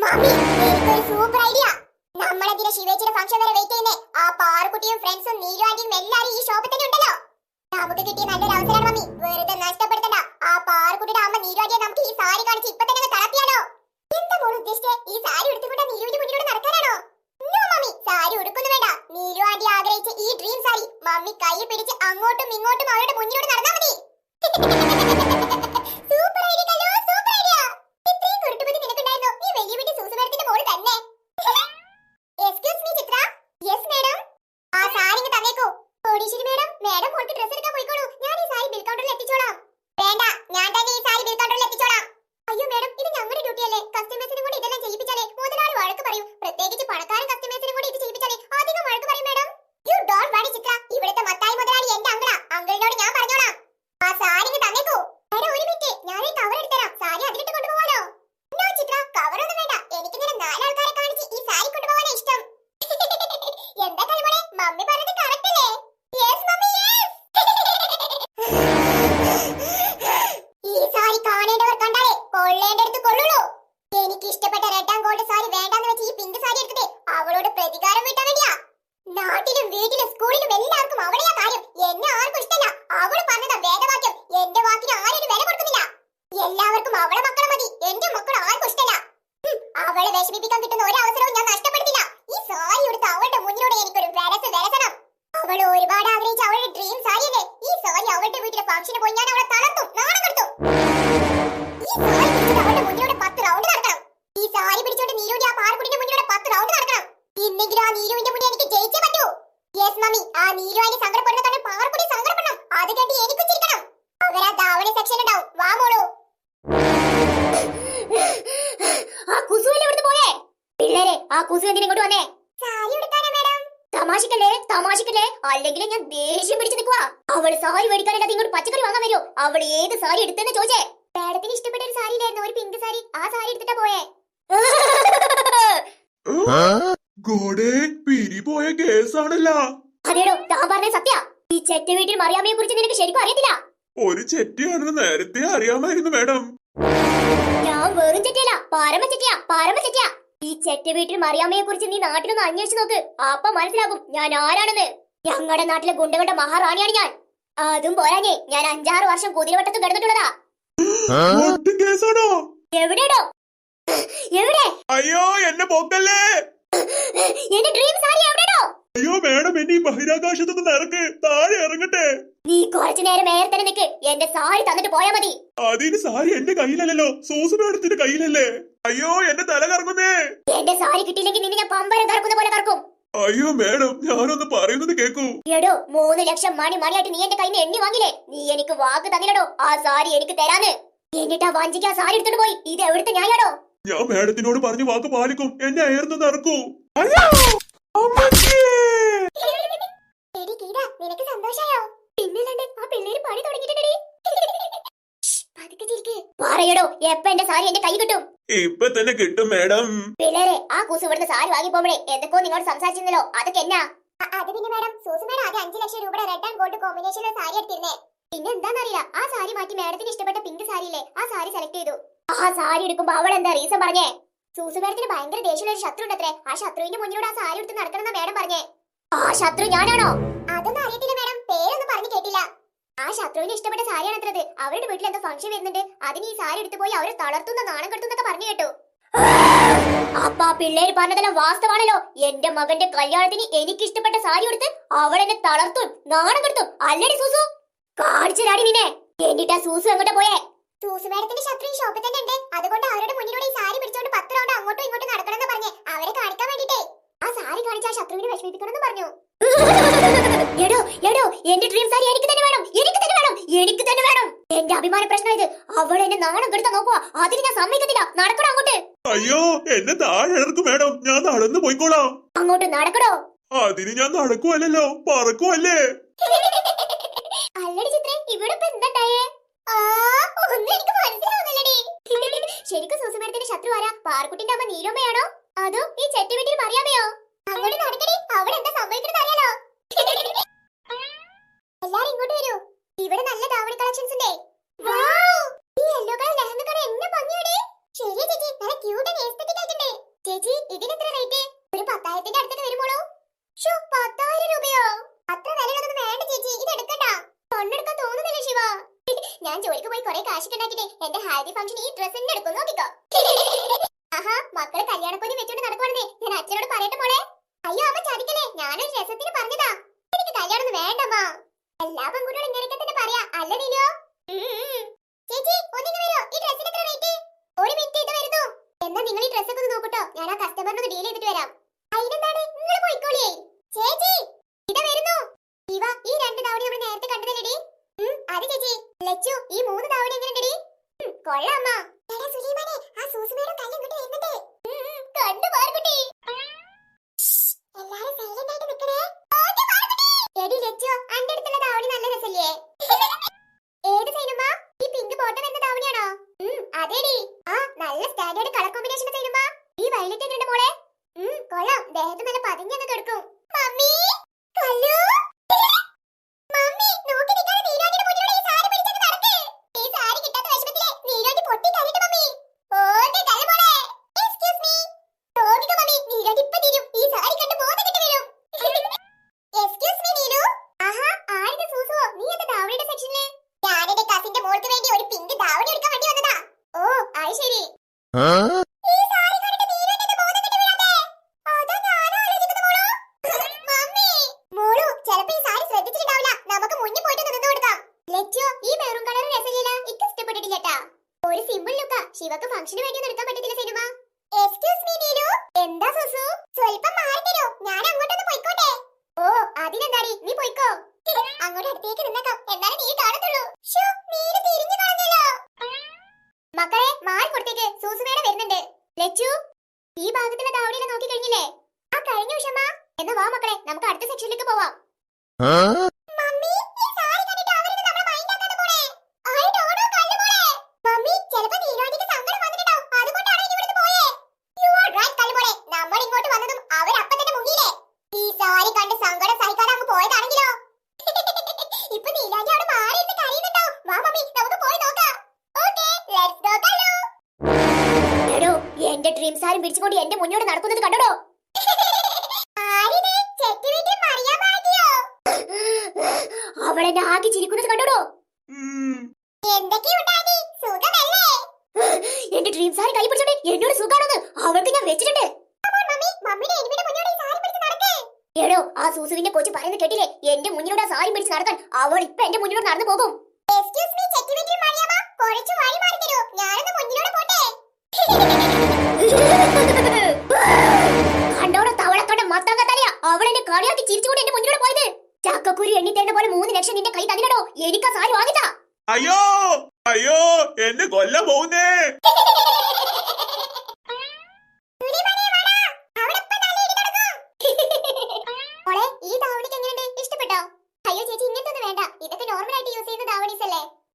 Mummy, എനിക്കൊരു super idea. നമ്മളെന്തിനാ ശിവേച്ചിയുടെ function വരെ വെയിറ്റ് ചെയ്യുന്നേ? ആ പാറുകുട്ടിയും ഫ്രണ്ട്സും നീലു ആന്റിയും എല്ലാരും ഈ ഷോപ്പിൽ തന്നെ ഉണ്ടല്ലോ. നമുക്ക് കിട്ടിയ നല്ലൊരു അവസരമാണ് മമ്മി, വെറുതെ നഷ്ടപ്പെടുത്തണ്ട. ആ പാറുകുട്ടിയുടെ അമ്മ നീലു ആന്റിയെ നമുക്ക് ഈ സാരി കാണിച്ച് ഇപ്പൊ തന്നെ തളർത്തിയാലോ? എന്താ മോൾ ഉദ്ദേശിച്ചേ? ഈ സാരി എടുത്തുകൊണ്ട് നീലുവിന്റെ മുന്നിലൂടെ നടക്കാനാണോ? നോ മമ്മി, സാരി ഉടുക്കുന്നു വേണ്ട. നീലു ആന്റി ആഗ്രഹിച്ച ഈ ഡ്രീം സാരി മമ്മി കൈ പിടിച്ച് അങ്ങോട്ടും ഇങ്ങോട്ടും അവരുടെ മുന്നിലൂടെ നടന്നാ മതി. സൂപ്പർ ഐഡിയ കല്ലോ, സൂപ്പർ ഐഡിയ. ഇത്രയും കുരുട്ടുബുദ്ധി നിനക്കുണ്ടായിരുന്നോ? നീ വലിയ വീട്ടിൽ സൂസുമേടത്തിന്റെ മോള് തന്നെ. Excuse me Chithra. Yes madam. ആ സാരി ഇങ്ങ് തന്നേക്കൂ. ഓടീശ്വരി മാഡം, മാഡം മോൾക്ക് ഡ്രസ് എടുക്കാൻ പോയിക്കോളൂ. ഞാൻ ഈ സാരി ബിൽ കൗണ്ടറിൽ എത്തിച്ചോളാം. വേണ്ട, ഞാൻ തന്നെ ഈ സാരി ബിൽ കൗണ്ടറിൽ എത്തിച്ചോളാം. അയ്യോ മാഡം, ഇത് ഞങ്ങളുടെ ഡ്യൂട്ടിയല്ലേ. കസ്റ്റമേഴ്സിനെ കൊണ്ട് ഇതെല്ലാം ചെയ്യിപ്പിച്ചാലേ മുതലാളി വഴക്ക് പറയും. പ്രത്യേകിച്ച് പണക്കാരൻ കസ്റ്റമേഴ്സിനെ കൊണ്ട് ഇത് ചെയ്യിപ്പിച്ചാലേ അധികം വഴക്ക് പറയും മാഡം. യു ഡോണ്ട് വറി ചിത്ര. ഇവിടുത്തെ മത്തായി മുതലാളി എന്റെ അങ്കിളാ. അങ്കിളിനോട് ഞാൻ പറഞ്ഞോളാം. ആ സാരി ഇങ്ങ് തന്നേക്കൂ. മാഡം ഒരു മിനിറ്റ്, ഞാൻ ഈ കവർ എടുത്തരാം. സാരി അതിലിട്ട് കൊണ്ടുപോകാനോ? നോ ചിത്ര, കവറൊന്നും വേണ്ട. എനിക്കിങ്ങനെ നാലാൾക്കാരെ കാണിച്ച് ഈ സാരി കൊണ്ടുപോകാനാ ഇഷ്ടം. എന്താ കളിമോളെ, മമ്മി പറഞ്ഞത് കറക്റ്റ് അല്ലേ? Yes mummy, yes. ഈ സാരി കാണേണ്ടവർ കണ്ടാലേ കൊള്ളേണ്ടടുത്ത് കൊള്ളുള്ളൂ. എനിക്ക് ഇഷ്ടപ്പെട്ട റെഡ് ആൻഡ് ഗോൾഡ് സാരി വേണ്ടാന്ന് വെച്ച് ഈ പിങ്ക് സാരി എടുത്തത് അവളോട് പ്രതികാരം വീട്ടാൻ വേണ്ടിയാ. നാട്ടിലും വീട്ടിലും സ്കൂളിലും എല്ലാവർക്കും അവളെയാ കാര്യം. എന്നെ ആർക്കും ഇഷ്ടല്ല. അവള് പറഞ്ഞതാ വേദവാക്യം. എന്റെ വാക്കിന് ആരും വില കൊടുക്കുന്നില്ല. എല്ലാവർക്കും അവളെ മക്കളെ മതി. എന്റെ മക്കൾ ആർക്കും ഇഷ്ടല്ല. അവളെ വിഷമിപ്പിക്കാൻ കിട്ടുന്ന ഒരു അവസരവും ഞാൻ നഷ്ടപ്പെടുത്തില്ല. ഈ സാരി എടുത്ത് അവളുടെ മുന്നിലൂടെ എനിക്കൊരു വരസണം. അവൾ ഒരുപാട് ആഗ്രഹിച്ച അവളുടെ ഡ്രീം സാരിയല്ലേ. ഈ സാരി അവളുടെ വീട്ടിലെ ഫംഗ്ഷന് പോയി ഞാൻ അവളെ തളർത്തും, നാണം കെടുത്തും. ഈ സാരി പിടിച്ചിട്ട് അവളുടെ മുന്നിലൂടെ 10 റൗണ്ട് നടക്കണം. ഈ സാരി പിടിച്ചോണ്ട് നീലുവിന്റെ ആ പാറക്കുടിന്റെ മുന്നിലൂടെ 10 റൗണ്ട് നടക്കണം. ഇന്നെങ്കിലും ആ നീലുവിന്റെ മുന്നിൽ എനിക്ക് ജയിച്ചേ പറ്റൂ. യെസ് മമ്മി, ആ നീലു ആന്റി സങ്കടപ്പെടുന്ന തന്നെ പാറക്കുടി സങ്കടപ്പെടണം. അത് കേട്ട് എനിക്ക് ചിരിക്കണം. അവരാ ധാവണി സെക്ഷൻ ഉണ്ടാവും. വാ മോളൂ. ആ കുസുവല്ലേ ഇവിടുന്ന് പോയേ? പിള്ളേരെ, ആ കുസു എന്തിനാ ഇങ്ങോട്ട് വന്നേ? സാരി എടുക്കാനാ മാഡം. തമാശക്കല്ലേ, തമാശക്കല്ലേ, അല്ലെങ്കിൽ ഞാൻ ദേഷ്യം പിടിച്ചു നിൽക്കുവാ. അവള് സാരി മേടിക്കാനായിട്ട് ഇങ്ങോട്ട് പച്ചക്കറി വാങ്ങാൻ വരുമോ? അവൾ ഏത് സാരി എടുത്തെന്ന് ചോദിച്ചേ. മാഡത്തിന് ഇഷ്ടപ്പെട്ട ഒരു സാരി ഇല്ലായിരുന്നു, ഒരു പിങ്ക് സാരി. ആ സാരി എടുത്തിട്ടാ പോയേ. പോയ കേസാണല്ലോ. അതേടോ, താൻ പറഞ്ഞ സത്യ. ഈ ചെറ്റ വീട്ടിൽ മറിയാമ്മയെ കുറിച്ച് നിനക്ക് ശരിക്കും അറിയത്തില്ല. ഒരു ചെറ്റിയാണെന്ന് നേരത്തെ അറിയാമായിരുന്നു മാഡം. ഞാൻ വെറും ചെറ്റിയല്ല, പരമ ചെറ്റിയാ, പരമ ചെറ്റിയാ. ഈ ചെറ്റ വീട്ടിൽ മറിയാമ്മയെ കുറിച്ച് നീ നാട്ടിലൊന്ന് അന്വേഷിച്ചു നോക്ക്. അപ്പൊ മനസ്സിലാകും ഞാൻ ആരാണെന്ന്. ഞങ്ങളുടെ നാട്ടിലെ ഗുണ്ടകളുടെ മഹാറാണിയാണ് ഞാൻ. അതും പോരാഞ്ഞേ, ഞാൻ 5-6 വർഷം കുതിരവട്ടത്ത് കിടന്നിട്ടുള്ളതാ. എവിടെയോ? എവിടെ? അയ്യോ, എന്നെ പോക്കല്ലേ. എന്റെ ഡ്രീം സാരി എവിടെയോ? അയ്യോ മാഡം, എന്നെ ഈ ബഹിരാകാശത്തൊന്ന് നിറക്ക്, താഴെ ഇറങ്ങട്ടെ. നീ കുറച്ചു നേരം നേരെ തന്നെ നിൽക്ക്. എന്റെ സാരി തന്നിട്ട് പോയാ മതി. അതിന് സാരി എന്റെ കയ്യിലല്ലോ, സൂസു മാഡത്തിന്റെ കയ്യിലല്ലേ. അയ്യോ, എന്റെ തല കറങ്ങുന്നേ. എന്റെ സാരി കിട്ടിയില്ലെങ്കിൽ നിന്നെ ഞാൻ പമ്പരം കറക്കുന്ന പോലെ കറക്കും. അയ്യോ മാഡം, ഞാനൊന്ന് പറയുന്നത് കേക്കൂ. എടോ, 3 ലക്ഷം മണിയായിട്ട് നീ എന്റെ കയ്യിൽ നിന്ന് എണ്ണി വാങ്ങില്ലേ? നീ എനിക്ക് വാക്ക് തന്നില്ലടോ ആ സാരി എനിക്ക് തരാന്ന്. എന്നിട്ടാ വഞ്ചിക്ക് ആ സാരി എടുത്തിട്ട് പോയി. ഇത് എവിടുത്തെ ന്യായാടോ? ഞാൻ മാഡത്തിനോട് പറഞ്ഞ വാക്ക് പാലിക്കും. എന്നെ അയർന്ന് നടക്കൂ. നിനക്ക് സന്തോഷായോ? പിന്നല്ലാണ്ട് ആ പിള്ളേര് പണി തുടങ്ങിയിട്ടുണ്ടടി. പറയടോ, എപ്പ എന്റെ സാരി എന്റെ കൈ കിട്ടും? ഇപ്പൊ തന്നെ കിട്ടും മാഡം. പിള്ളേരെ, ആ കൂസ് ഇവിടുന്ന് സാരി വാങ്ങി പോകുമ്പോഴേ എന്തൊക്കെയോ നിങ്ങളോട് സംസാരിച്ചിരുന്നല്ലോ, അതൊക്കെ എന്നാ? അത് പിന്നെ മാഡം, സൂസു മാഡം ആദ്യം 5 ലക്ഷം രൂപയുടെ റെഡ് ആൻഡ് ഗോൾഡ് കോമ്പിനേഷനിലെ സാരി എടുത്തിരുന്നേ. പിന്നെ എന്താണെന്നറിയില്ല, ആ സാരി മാറ്റി മാഡത്തിന് ഇഷ്ടപ്പെട്ട പിങ്ക് സാരിയില്ലേ, ആ സാരി സെലക്ട് ചെയ്തു. ആ സാരി എടുക്കുമ്പോ അവൾ എന്താ റീസൺ പറഞ്ഞേ? സൂസു മാഡത്തിന് ഭയങ്കര ദേഷ്യമുള്ള ഒരു ശത്രു ഉണ്ടത്രേ. ആ ശത്രുവിന്റെ മുന്നിലൂടെ ആ സാരി എടുത്ത് നടക്കണമെന്നാ മാഡം പറഞ്ഞേ. ആ ശത്രു ഞാനാണോ? അതൊന്നും അറിയത്തില്ല മാഡം, പേരൊന്നും പറഞ്ഞു കേട്ടില്ല. ആ ശത്രുവിന് ഇഷ്ടപ്പെട്ട സാരിയാണത്രത്. അവരുടെ വീട്ടിൽ എന്തോ ഫംഗ്ഷൻ വരുന്നുണ്ട്. അതിന് ഈ സാരി എടുത്തു പോയി അവരെ തളർത്തുന്ന നാണം കെടുത്തുന്നൊക്കെ പറഞ്ഞു കേട്ടു. അപ്പ പിള്ളേര് പറഞ്ഞതെല്ലാം വാസ്തവാണല്ലോ. എന്റെ മകന്റെ കല്യാണത്തിന് എനിക്ക് ഇഷ്ടപ്പെട്ട സാരി എടുത്ത് അവൾ എന്നെ തളർത്തും നാണം കെടുത്തും. അല്ലടി സൂസു, കാണിച്ചരാടി നിന്നെ. എന്നിട്ടാ സൂസു എങ്ങോട്ടാ പോയേ? സൂസു മാഡത്തിന്റെ ശത്രു ഈ ഷോപ്പിൽ തന്നെ ഉണ്ട്. അതുകൊണ്ട് അവരുടെ മുന്നിലൂടെ ഈ സാരി പിടിച്ചോണ്ട് 10 റൗണ്ട് അങ്ങോട്ടും ഇങ്ങോട്ടും നടക്കണമെന്ന് പറഞ്ഞേ. അവരെ കാണിക്കാൻ വേണ്ടിട്ടേ ആ സാരി കാണിച്ച ആ ശത്രുവിനെ വിഷമിപ്പിക്കണമെന്ന് പറഞ്ഞു. എടോ എടോ, എന്റെ ഡ്രീം സാരി എനിക്ക് തന്നെ വേണം, എനിക്ക് തന്നെ വേണം, എനിക്ക് തന്നെ വേണം. എന്റെ അഭിമാന പ്രശ്നം ഇത്. അവൾ എന്നെ നാണം കെടുത്താ നോക്കുക. അതിന് ഞാൻ സമ്മതിക്കത്തില്ല. നടക്കണോ അങ്ങോട്ട്? അയ്യോ, എന്നെ താഴെ ഇറക്കും മാഡം, ഞാൻ നടന്നു പോയിക്കോളാം. അങ്ങോട്ട് നടക്കണോ? അതിന് ഞാൻ നടക്കുവല്ലോ, പറക്കുവല്ലേ. അല്ലടി ചിത്രേ, ഇവിടെ ഇപ്പൊ എന്താണ്ടായേ? ഒന്നും എനിക്ക് മനസ്സിലാവുന്നില്ലടി. ശരിക്കും സൂസു മാഡത്തിന്റെ ശത്രു ആരാ? പാറക്കുട്ടിന്റെ അമ്മ നീലോമ്മയാണോ അതോ ഈ ചെട്ടി വീട്ടിൽ മറിയാമയോ? അങ്ങോട്ട് നടക്കടി, അവിടെ എന്താ സംഭവിക്കുന്നത് അറിയാലോ. എല്ലാരും ഇങ്ങോട്ട് വരൂ. ഇവിടെ നല്ല ധാവണി കളക്ഷൻസ് ഉണ്ട്. ഈ യെല്ലോ കളർ ലെഹങ്ക എന്നെ ഭംഗിയാടി. ശരിയാ ചേച്ചി, നല്ല ക്യൂട്ട് ആൻഡ് എസ്തെറ്റിക് ആയിട്ടുണ്ട്. ചേച്ചി ഇതിനെത്ര റേറ്റ്? ഒരു 10,000ത്തിന്റെ അടുത്തൊക്കെ വരുമ്പോളൂ. 10,000 രൂപയോ? അത്ര വിലയുള്ളതൊന്നും വേണ്ട ചേച്ചി, ഇത് എടുക്കണ്ട. തൊണ്ണെടുക്കാൻ തോന്നുന്നില്ല ശിവ. ഞാൻ ജോലിക്ക് പോയി കുറെ കാശൊക്കെ ഉണ്ടാക്കിട്ട് എന്റെ ഹൽദി ഫംഗ്ഷൻ ഈ ഡ്രസ് തന്നെ എടുക്കും, നോക്കിക്കോ. ആഹാ, മക്കള് കല്യാണപ്പൊതി വെച്ചോണ്ട് നടക്കുവാണെന്നേ ഞാൻ അച്ഛനോട് പറയട്ടെ മോളെ. അയ്യോ അമ്മ ചതിക്കല്ലേ, ഞാനൊരു രസത്തിന് പറഞ്ഞതാ. എനിക്ക് കല്യാണം വേണ്ടമ്മ. എല്ലാ പെൺകുട്ടികളും ഇങ്ങനെയൊക്കെ തന്നെ പറയാ, അല്ല നീലോ? ചേച്ചി ഒന്നിങ്ങ് വരോ, ഈ ഡ്രസ്സിന് എത്ര റേറ്റ്? ഒരു മിനിറ്റ്, ഇത് വരുന്നു. എന്നാ നിങ്ങൾ ഈ ഡ്രസ്സൊക്കെ ഒന്ന് നോക്കൂട്ടോ, ഞാൻ ആ കസ്റ്റമറിനൊന്ന് ഡീൽ ചെയ്തിട്ട് വരാം. അതിനെന്താണ്, നിങ്ങൾ പോയിക്കോളിയേ. ചേച്ചി ഇതാ വരുന്നു. ഇവ ഈ 2 തവണ നമ്മൾ നേരത്തെ കണ്ടതല്ലേടി? അത് ചേച്ചി. ലച്ചു ഈ 3 തവണ എങ്ങനെയുണ്ടെടി? കൊള്ളാം അമ്മ. എടാ സുലൈമാനെ, ആ സൂസുമേടെ കല്ല് ഇങ്ങോട്ട് വരുന്നുണ്ട്. കണ്ടു പാർക്കുട്ടി. എല്ലാരും സൈലന്റ് ആയിട്ട് നിൽക്കണേ. എടി ലച്ചു, അന്റെ അടുത്തുള്ള താവണി നല്ല രസല്ലേ? ഏത് സൈനുമ്മ? ഈ പിങ്ക് ബോട്ടം വരുന്ന താവണിയാണോ? അതേടി. ആ നല്ല സ്റ്റാൻഡേർഡ് കളർ കോമ്പിനേഷൻ സൈനുമ്മ. ഈ വയലറ്റ് എങ്ങനെയുണ്ട് മോളെ? കൊള്ളാം, ദേഹത്ത് നല്ല പതിഞ്ഞൊക്കെ കിടക്കും. മമ്മി കല്ലു, മമ്മി നോക്കി നിൽക്കാതെ നീരാജിയുടെ മുന്നിലൂടെ ഈ സാരി പിടിച്ചൊക്കെ നടക്ക്. ഈ സാരി കിട്ടാത്ത വിഷമത്തിലെ നീരാജി പൊട്ടി കരയിട്ട് മമ്മി. ഓടി കല്ലു മോളെ. Excuse me. നോക്കിക്കോ മമ്മി, നീരാജി ഇപ്പോ തീരും. ഈ സാരി കണ്ട് ബോധം കെട്ട് വീഴും. Excuse me Neelu. ആഹാ, ആരുടെ സൂസുവോ? നീ എന്താ ദാവണിയുടെ സെക്ഷനിലെ? ഞാൻ എന്റെ കസിന്റെ മോൾക്ക് വേണ്ടി ഒരു പിങ്ക് ദാവണി എടുക്കാൻ വേണ്ടി വന്നതാ. ഓ അത് ശരി. ഈ സാരി കണ്ടിട്ട് നീലുവിന്റെ ബോധം കെട്ട് വീഴാതെ. അതാ ഞാൻ ആലോചിക്കുന്നത് മോളു. മമ്മി മോളു ചിലപ്പോ ഈ സാരി ശ്രദ്ധിച്ചിട്ടുണ്ടാവില്ല, നമുക്ക് മുന്നിൽ പോയിട്ട് നിന്ന് കൊടുക്കാം. ലച്ചോ ഈ മെറൂൺ കളർ രസമില്ല, എനിക്ക് ഇഷ്ടപ്പെട്ടിട്ടില്ലട്ടാ. ഒരു സിമ്പിൾ ലുക്കാ, ശിവക്ക് ഫംഗ്ഷന് വേണ്ടി ഒന്നും എടുക്കാൻ പറ്റത്തില്ല സിനിമ. Excuse me Neelu. എന്താ സൂസു? സ്വല്പം മാറി തരോ, ഞാൻ അങ്ങോട്ടൊന്ന് പോയിക്കോട്ടെ. ഓ അതിനെന്താടി, നീ പോയിക്കോ. അങ്ങോട്ട് അടുത്തേക്ക് നിന്നേക്കാം, എന്നാലും നീ കാണത്തുള്ളൂ. നീല് തിരിഞ്ഞു കളഞ്ഞല്ലോ. മക്കളെ മാറി കൊടുത്തേക്ക്, സൂസുമേടെ വരുന്നുണ്ട്. ലച്ചു ഈ ഭാഗത്തുള്ള താവണിയിലെ നോക്കി കഴിഞ്ഞില്ലേ? ആ കഴിഞ്ഞു ഉഷമ്മ. എന്നാ വാ മക്കളെ, നമുക്ക് അടുത്ത സെക്ഷനിലേക്ക് പോവാം. മമ്മി ഈ സാരി കണ്ടിട്ട് അവരൊന്നും നമ്മളെ മൈൻഡ് ആക്കാതെ പോണേ. ഐ ഡോണ്ട് നോ കല്ലു മോളെ. മമ്മി ചിലപ്പോൾ നീരാജിക്ക് സങ്കടം വന്നിട്ടുണ്ടാവും, അതുകൊണ്ടാണ് ഇനി ഇവിടുന്ന് പോയേ. യു ആർ റൈറ്റ് കല്ലു മോളെ, നമ്മൾ ഇങ്ങോട്ട് വന്നതും അവർ അപ്പം തന്നെ മുങ്ങിയില്ലേ. ഈ സാരി കണ്ട് സങ്കടം സഹിക്കാതെ അങ്ങ് പോയതാണെങ്കിലോ. ഇപ്പൊ നീരാജി അവിടെ മാറി ഇരുന്ന് കരയുന്നുണ്ടാവും. വാ മമ്മി നമുക്ക് പോയി നോക്കാം. ഓക്കേ ലെറ്റ്സ് ഗോ കല്ലു. എടോ എന്റെ ഡ്രീം സാരി പിടിച്ചുകൊണ്ട് എന്റെ മുന്നോട്ട് നടക്കുന്നത് കണ്ടോ? ആരിത്? ചെട്ടി വീട്ടിൽ മറിയാൻ മാറ്റിയോ? അവളെന്നെ ആക്കി ചിരിക്കുന്നത് കണ്ടോ? എന്തൊക്കെയുണ്ടാടി, സുഖമല്ലേ? എന്റെ ഡ്രീം സാരി കൈ പിടിച്ചോണ്ട് എന്നോട് സുഖാണെന്ന് അവൾക്ക് ഞാൻ വെച്ചിട്ടുണ്ട്. എടോ ആ സൂസുവിന്റെ കൊച്ചു പറയുന്നത് കേട്ടില്ലേ? എന്റെ മുന്നിലൂടെ ആ സാരി പിടിച്ച് നടക്കാൻ അവൾ ഇപ്പൊ എന്റെ മുന്നിലൂടെ നടന്നു പോകും. കണ്ടോടെ തവളക്കണ്ട മത്തങ്ക തലയാ, അവൾ എന്നെ കളിയാക്കി ചിരിച്ചുകൊണ്ട് എന്റെ മുന്നിലൂടെ പോയത്. ചക്കക്കുരി എണ്ണി തരുന്ന പോലെ 3 ലക്ഷം നിന്റെ കൈ തന്നിടോ, എനിക്ക് ആ സാരി വാങ്ങിത്താ. അയ്യോ അയ്യോ, എന്നെ കൊല്ലാൻ പോകുന്നേ.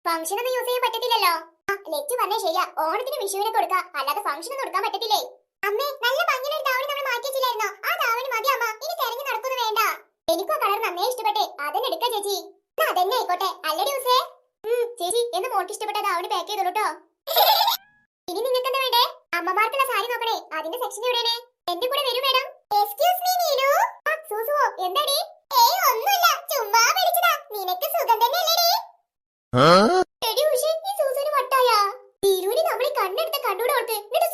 ഫംഗ്ഷനൊന്നും യൂസ് ചെയ്യാൻ പറ്റത്തില്ലല്ലോ. ലച്ചു പറഞ്ഞേ ശരിയാ, ഓണത്തിന് വിഷുവിനെ കൊടുക്കാം, അല്ലാതെ ഫംഗ്ഷനൊന്നും കൊടുക്കാൻ പറ്റത്തില്ലേ. അമ്മേ നല്ല ഭംഗിയുള്ള ഒരു ദാവണി നമ്മൾ മാറ്റി വെച്ചില്ലായിരുന്നോ? ആ ദാവണി മതി അമ്മ, ഇനി തെരഞ്ഞു നടക്കൊന്നും വേണ്ട. എനിക്കും ആ കളർ നന്നേ ഇഷ്ടപ്പെട്ടെ, അതന്നെ എടുക്കാം ചേച്ചി. അതന്നെ ആയിക്കോട്ടെ അല്ലേ യൂസേ? ചേച്ചി എന്ന് മോൾക്ക് ഇഷ്ടപ്പെട്ട ദാവണി പാക്ക് ചെയ്തോളൂ കേട്ടോ. ഇനി നിങ്ങൾക്ക് എന്താ വേണ്ടേ? അമ്മമാർക്കുള്ള സാരി നോക്കണേ, അതിന്റെ സെക്ഷൻ എവിടെയാണ്? എന്റെ കൂടെ വരൂ മേഡം. Excuse me Neelu. സൂസുവോ എന്താടി? ഏയ് ഒന്നുമില്ല, ചുമ്മാ വിളിച്ചതാ. നിനക്ക് സുഖം തന്നെയല്ലേടി? എടി ഉഷേ, ഈ സൂസുവിന് വട്ടായ. നീലുവിനെ നമ്മളെ കണ്ണെടുത്ത കണ്ടൂടെ ഓൾക്ക്, എന്നിട്ട്